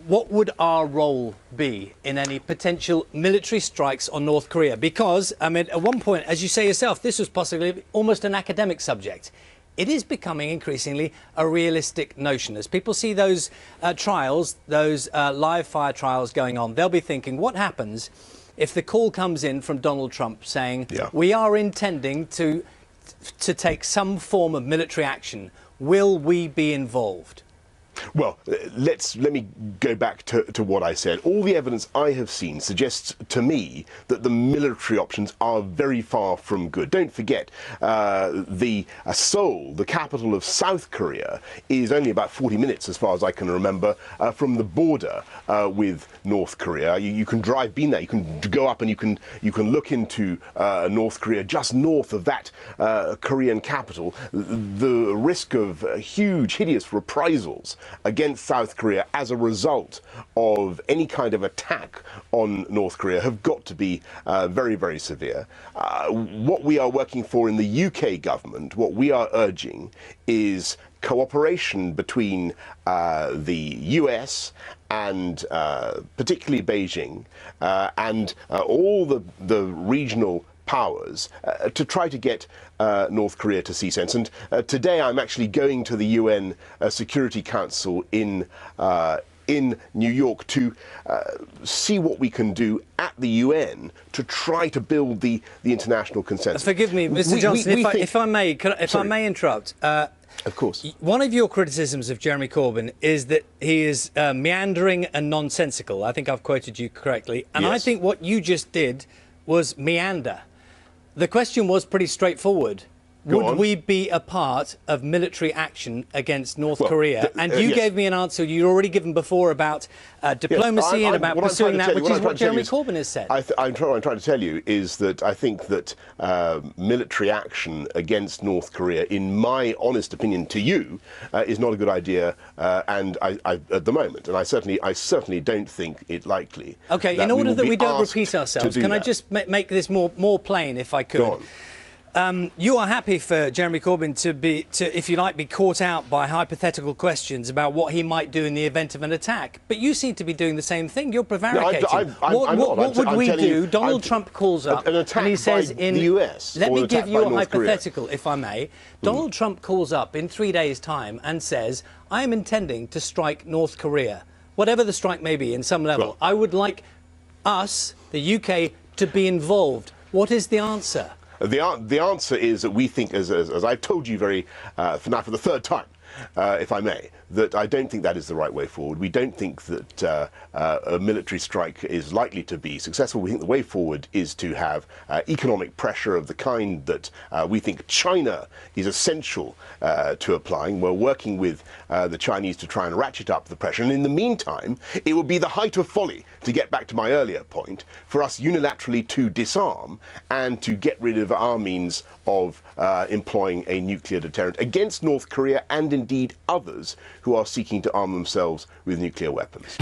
what would our role be in any potential military strikes on North Korea? Because, I mean, at one point, as you say yourself, this was possibly almost an academic subject. It is becoming increasingly a realistic notion. As people see those trials, those live fire trials going on, they'll be thinking, what happens if the call comes in from Donald Trump saying, we are intending to take some form of military action? Will we be involved? Well, let me go back to what I said. All the evidence I have seen suggests to me that the military options are very far from good. Don't forget, Seoul, the capital of South Korea, is only about 40 minutes, as far as I can remember, from the border with North Korea. You can drive, been there, you can go up and you can look into North Korea, just north of that Korean capital. The risk of huge, hideous reprisals against South Korea as a result of any kind of attack on North Korea have got to be very, very severe. What we are working for in the UK government, what we are urging is cooperation between the US and particularly Beijing and all the regional powers to try to get North Korea to see sense. And today I'm actually going to the UN Security Council in New York to see what we can do at the UN to try to build the international consensus. Forgive me, Mr. Johnson, if I may interrupt. Of course. One of your criticisms of Jeremy Corbyn is that he is meandering and nonsensical. I think I've quoted you correctly. And yes. I think what you just did was meander. The question was pretty straightforward. Would we be a part of military action against North Korea? And you gave me an answer you'd already given before about diplomacy and about pursuing that, which is what Jeremy Corbyn has said. What I'm trying to tell you is that I think that military action against North Korea, in my honest opinion to you, is not a good idea and at the moment. And I certainly don't think it likely. OK, in order that we don't repeat ourselves, can I just make this more plain, if I could? Go on. You are happy for Jeremy Corbyn to, if you like, be caught out by hypothetical questions about what he might do in the event of an attack. But you seem to be doing the same thing. You're prevaricating. What would we do? Donald Trump calls up and he says in the US. Let me give you a hypothetical, if I may. Donald Trump calls up in 3 days' time and says, I am intending to strike North Korea, whatever the strike may be in some level. Well, I would like us, the UK, to be involved. What is the answer? The answer is that we think, as I've told you for the third time, if I may, that I don't think that is the right way forward. We don't think that a military strike is likely to be successful. We think the way forward is to have economic pressure of the kind that we think China is essential to applying. We're working with the Chinese to try and ratchet up the pressure. And in the meantime, it would be the height of folly, to get back to my earlier point, for us unilaterally to disarm and to get rid of our means of employing a nuclear deterrent against North Korea and indeed others who are seeking to arm themselves with nuclear weapons.